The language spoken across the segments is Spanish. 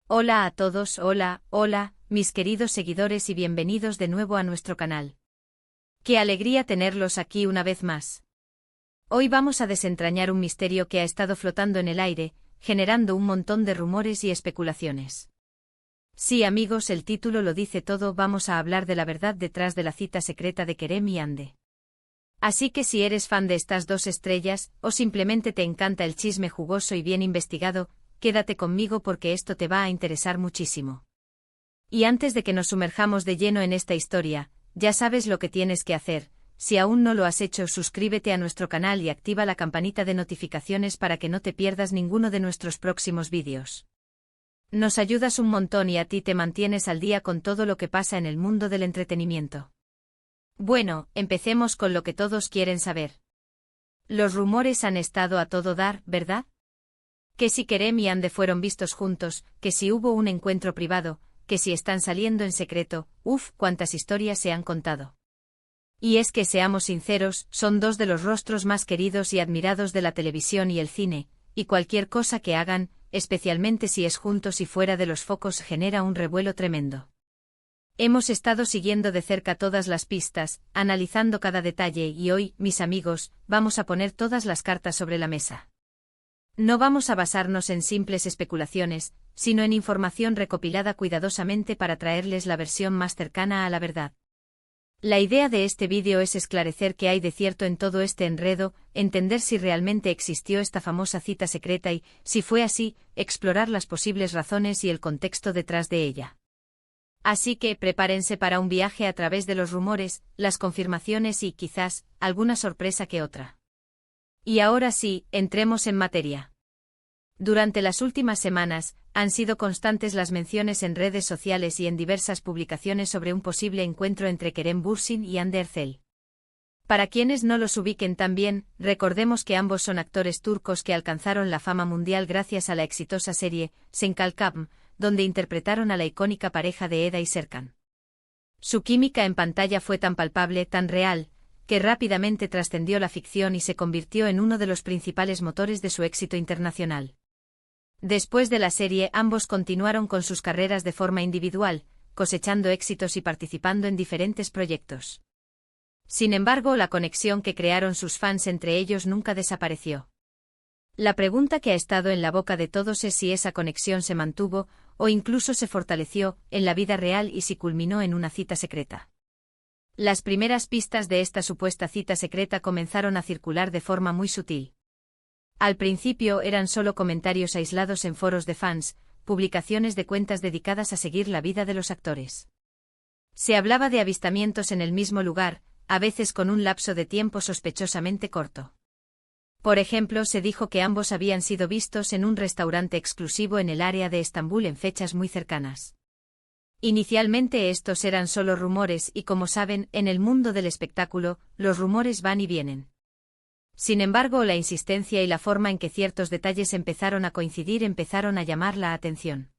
Hola a todos, hola, mis queridos seguidores y bienvenidos de nuevo a nuestro canal. Qué alegría tenerlos aquí una vez más. Hoy vamos a desentrañar un misterio que ha estado flotando en el aire, generando un montón de rumores y especulaciones. Sí, amigos, el título lo dice todo, vamos a hablar de la verdad detrás de la cita secreta de Kerem y Hande. Así que si eres fan de estas dos estrellas, o simplemente te encanta el chisme jugoso y bien investigado, quédate conmigo porque esto te va a interesar muchísimo. Y antes de que nos sumerjamos de lleno en esta historia, ya sabes lo que tienes que hacer. Si aún no lo has hecho, suscríbete a nuestro canal y activa la campanita de notificaciones para que no te pierdas ninguno de nuestros próximos vídeos. Nos ayudas un montón y a ti te mantienes al día con todo lo que pasa en el mundo del entretenimiento. Bueno, empecemos con lo que todos quieren saber. Los rumores han estado a todo dar, ¿verdad? Que si Kerem y Hande fueron vistos juntos, que si hubo un encuentro privado, que si están saliendo en secreto, cuántas historias se han contado. Y es que seamos sinceros, son dos de los rostros más queridos y admirados de la televisión y el cine, y cualquier cosa que hagan, especialmente si es juntos y fuera de los focos, genera un revuelo tremendo. Hemos estado siguiendo de cerca todas las pistas, analizando cada detalle y hoy, mis amigos, vamos a poner todas las cartas sobre la mesa. No vamos a basarnos en simples especulaciones, sino en información recopilada cuidadosamente para traerles la versión más cercana a la verdad. La idea de este vídeo es esclarecer qué hay de cierto en todo este enredo, entender si realmente existió esta famosa cita secreta y, si fue así, explorar las posibles razones y el contexto detrás de ella. Así que prepárense para un viaje a través de los rumores, las confirmaciones y, quizás, alguna sorpresa que otra. Y ahora sí, entremos en materia. Durante las últimas semanas, han sido constantes las menciones en redes sociales y en diversas publicaciones sobre un posible encuentro entre Kerem Bürsin y Hande Erçel. Para quienes no los ubiquen tan bien, recordemos que ambos son actores turcos que alcanzaron la fama mundial gracias a la exitosa serie Sen Kalkam, donde interpretaron a la icónica pareja de Eda y Serkan. Su química en pantalla fue tan palpable, tan real, que rápidamente trascendió la ficción y se convirtió en uno de los principales motores de su éxito internacional. Después de la serie, ambos continuaron con sus carreras de forma individual, cosechando éxitos y participando en diferentes proyectos. Sin embargo, la conexión que crearon sus fans entre ellos nunca desapareció. La pregunta que ha estado en la boca de todos es si esa conexión se mantuvo, o incluso se fortaleció, en la vida real y si culminó en una cita secreta. Las primeras pistas de esta supuesta cita secreta comenzaron a circular de forma muy sutil. Al principio eran solo comentarios aislados en foros de fans, publicaciones de cuentas dedicadas a seguir la vida de los actores. Se hablaba de avistamientos en el mismo lugar, a veces con un lapso de tiempo sospechosamente corto. Por ejemplo, se dijo que ambos habían sido vistos en un restaurante exclusivo en el área de Estambul en fechas muy cercanas. Inicialmente estos eran solo rumores y, como saben, en el mundo del espectáculo, los rumores van y vienen. Sin embargo, la insistencia y la forma en que ciertos detalles empezaron a coincidir empezaron a llamar la atención.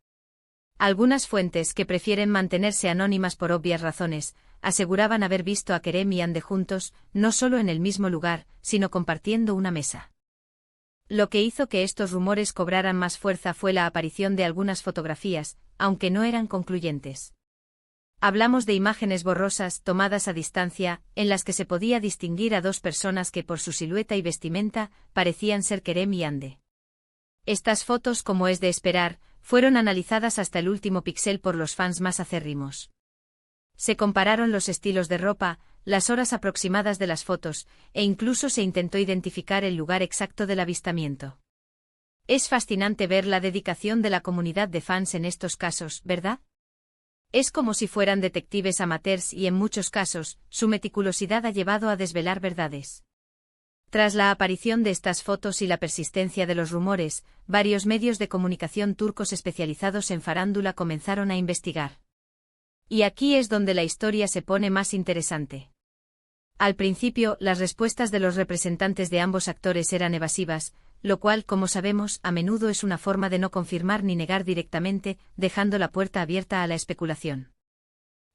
Algunas fuentes, que prefieren mantenerse anónimas por obvias razones, aseguraban haber visto a Kerem y Hande juntos, no solo en el mismo lugar, sino compartiendo una mesa. Lo que hizo que estos rumores cobraran más fuerza fue la aparición de algunas fotografías, aunque no eran concluyentes. Hablamos de imágenes borrosas, tomadas a distancia, en las que se podía distinguir a dos personas que por su silueta y vestimenta, parecían ser Kerem y Hande. Estas fotos, como es de esperar, fueron analizadas hasta el último píxel por los fans más acérrimos. Se compararon los estilos de ropa, las horas aproximadas de las fotos, e incluso se intentó identificar el lugar exacto del avistamiento. Es fascinante ver la dedicación de la comunidad de fans en estos casos, ¿verdad? Es como si fueran detectives amateurs y en muchos casos, su meticulosidad ha llevado a desvelar verdades. Tras la aparición de estas fotos y la persistencia de los rumores, varios medios de comunicación turcos especializados en farándula comenzaron a investigar. Y aquí es donde la historia se pone más interesante. Al principio, las respuestas de los representantes de ambos actores eran evasivas, lo cual, como sabemos, a menudo es una forma de no confirmar ni negar directamente, dejando la puerta abierta a la especulación.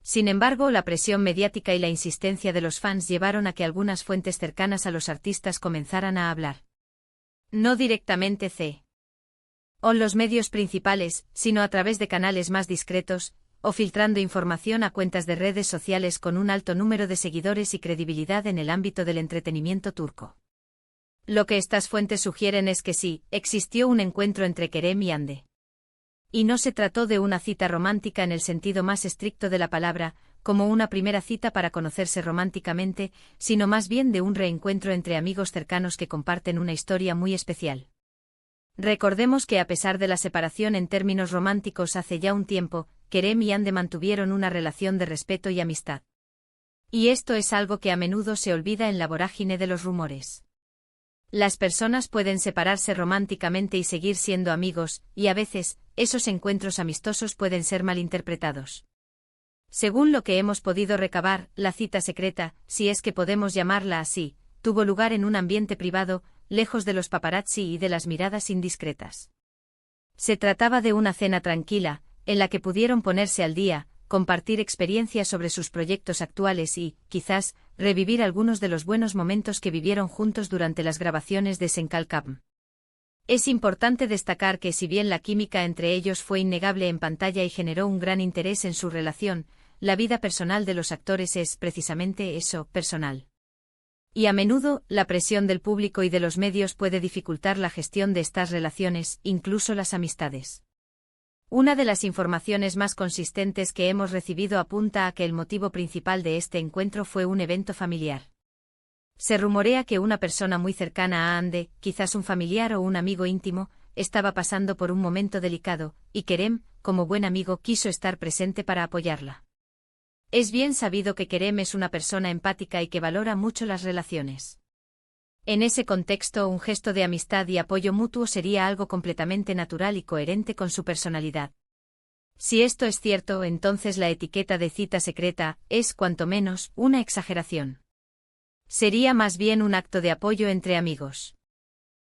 Sin embargo, la presión mediática y la insistencia de los fans llevaron a que algunas fuentes cercanas a los artistas comenzaran a hablar. No directamente o en los medios principales, sino a través de canales más discretos, o filtrando información a cuentas de redes sociales con un alto número de seguidores y credibilidad en el ámbito del entretenimiento turco. Lo que estas fuentes sugieren es que sí, existió un encuentro entre Kerem y Hande. Y no se trató de una cita romántica en el sentido más estricto de la palabra, como una primera cita para conocerse románticamente, sino más bien de un reencuentro entre amigos cercanos que comparten una historia muy especial. Recordemos que a pesar de la separación en términos románticos hace ya un tiempo, Kerem y Hande mantuvieron una relación de respeto y amistad. Y esto es algo que a menudo se olvida en la vorágine de los rumores. Las personas pueden separarse románticamente y seguir siendo amigos, y a veces, esos encuentros amistosos pueden ser malinterpretados. Según lo que hemos podido recabar, la cita secreta, si es que podemos llamarla así, tuvo lugar en un ambiente privado, lejos de los paparazzi y de las miradas indiscretas. Se trataba de una cena tranquila, en la que pudieron ponerse al día, compartir experiencias sobre sus proyectos actuales y, quizás, revivir algunos de los buenos momentos que vivieron juntos durante las grabaciones de Senkalkam. Es importante destacar que si bien la química entre ellos fue innegable en pantalla y generó un gran interés en su relación, la vida personal de los actores es precisamente eso, personal. Y a menudo, la presión del público y de los medios puede dificultar la gestión de estas relaciones, incluso las amistades. Una de las informaciones más consistentes que hemos recibido apunta a que el motivo principal de este encuentro fue un evento familiar. Se rumorea que una persona muy cercana a Hande, quizás un familiar o un amigo íntimo, estaba pasando por un momento delicado, y Kerem, como buen amigo, quiso estar presente para apoyarla. Es bien sabido que Kerem es una persona empática y que valora mucho las relaciones. En ese contexto, un gesto de amistad y apoyo mutuo sería algo completamente natural y coherente con su personalidad. Si esto es cierto, entonces la etiqueta de cita secreta es, cuanto menos, una exageración. Sería más bien un acto de apoyo entre amigos.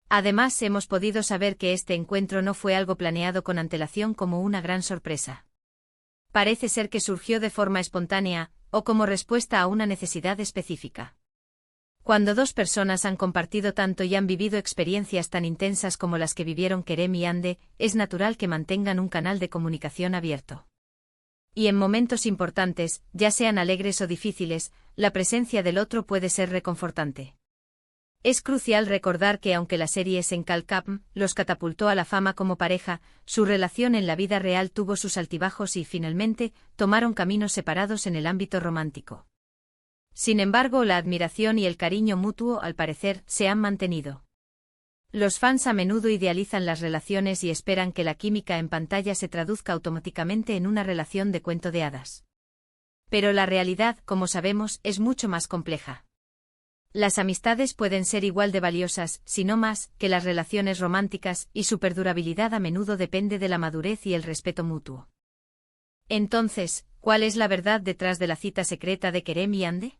Además, hemos podido saber que este encuentro no fue algo planeado con antelación como una gran sorpresa. Parece ser que surgió de forma espontánea, o como respuesta a una necesidad específica. Cuando dos personas han compartido tanto y han vivido experiencias tan intensas como las que vivieron Kerem y Hande, es natural que mantengan un canal de comunicación abierto. Y en momentos importantes, ya sean alegres o difíciles, la presencia del otro puede ser reconfortante. Es crucial recordar que aunque la serie Senkalkam los catapultó a la fama como pareja, su relación en la vida real tuvo sus altibajos y, finalmente, tomaron caminos separados en el ámbito romántico. Sin embargo, la admiración y el cariño mutuo, al parecer, se han mantenido. Los fans a menudo idealizan las relaciones y esperan que la química en pantalla se traduzca automáticamente en una relación de cuento de hadas. Pero la realidad, como sabemos, es mucho más compleja. Las amistades pueden ser igual de valiosas, si no más, que las relaciones románticas, y su perdurabilidad a menudo depende de la madurez y el respeto mutuo. Entonces, ¿cuál es la verdad detrás de la cita secreta de Kerem y Hande?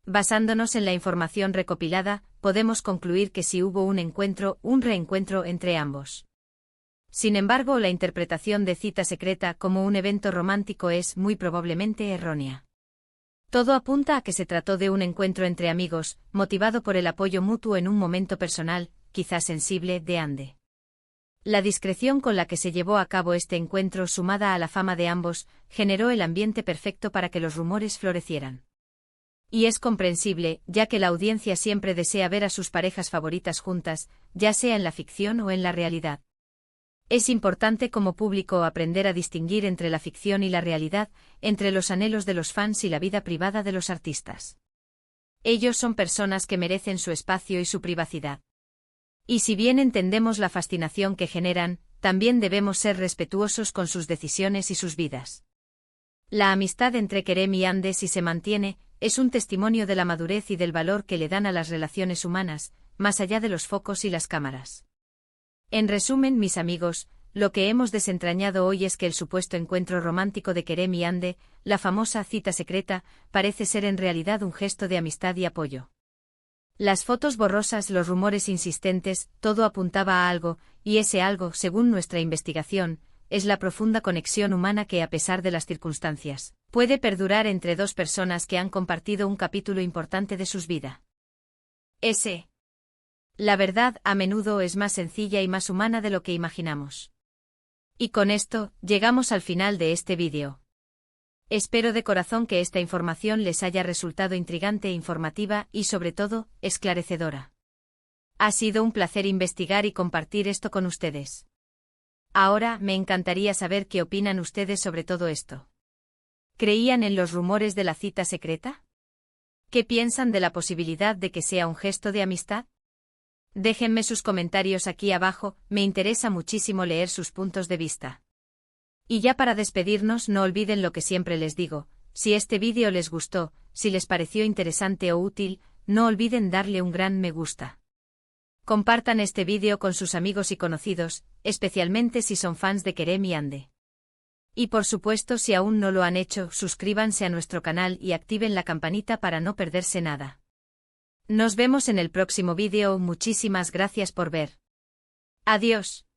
Basándonos en la información recopilada, podemos concluir que sí hubo un reencuentro entre ambos. Sin embargo, la interpretación de cita secreta como un evento romántico es muy probablemente errónea. Todo apunta a que se trató de un encuentro entre amigos, motivado por el apoyo mutuo en un momento personal, quizás sensible, de Hande. La discreción con la que se llevó a cabo este encuentro, sumada a la fama de ambos, generó el ambiente perfecto para que los rumores florecieran. Y es comprensible, ya que la audiencia siempre desea ver a sus parejas favoritas juntas, ya sea en la ficción o en la realidad. Es importante como público aprender a distinguir entre la ficción y la realidad, entre los anhelos de los fans y la vida privada de los artistas. Ellos son personas que merecen su espacio y su privacidad. Y si bien entendemos la fascinación que generan, también debemos ser respetuosos con sus decisiones y sus vidas. La amistad entre Kerem y Hande, si se mantiene, es un testimonio de la madurez y del valor que le dan a las relaciones humanas, más allá de los focos y las cámaras. En resumen, mis amigos, lo que hemos desentrañado hoy es que el supuesto encuentro romántico de Kerem y Hande, la famosa cita secreta, parece ser en realidad un gesto de amistad y apoyo. Las fotos borrosas, los rumores insistentes, todo apuntaba a algo, y ese algo, según nuestra investigación, es la profunda conexión humana que, a pesar de las circunstancias, puede perdurar entre dos personas que han compartido un capítulo importante de sus vidas. La verdad a menudo es más sencilla y más humana de lo que imaginamos. Y con esto, llegamos al final de este vídeo. Espero de corazón que esta información les haya resultado intrigante e informativa y sobre todo, esclarecedora. Ha sido un placer investigar y compartir esto con ustedes. Ahora, me encantaría saber qué opinan ustedes sobre todo esto. ¿Creían en los rumores de la cita secreta? ¿Qué piensan de la posibilidad de que sea un gesto de amistad? Déjenme sus comentarios aquí abajo, me interesa muchísimo leer sus puntos de vista. Y ya para despedirnos, no olviden lo que siempre les digo: si este vídeo les gustó, si les pareció interesante o útil, no olviden darle un gran me gusta. Compartan este vídeo con sus amigos y conocidos, especialmente si son fans de Kerem y Ande. Y por supuesto, si aún no lo han hecho, suscríbanse a nuestro canal y activen la campanita para no perderse nada. Nos vemos en el próximo vídeo, muchísimas gracias por ver. Adiós.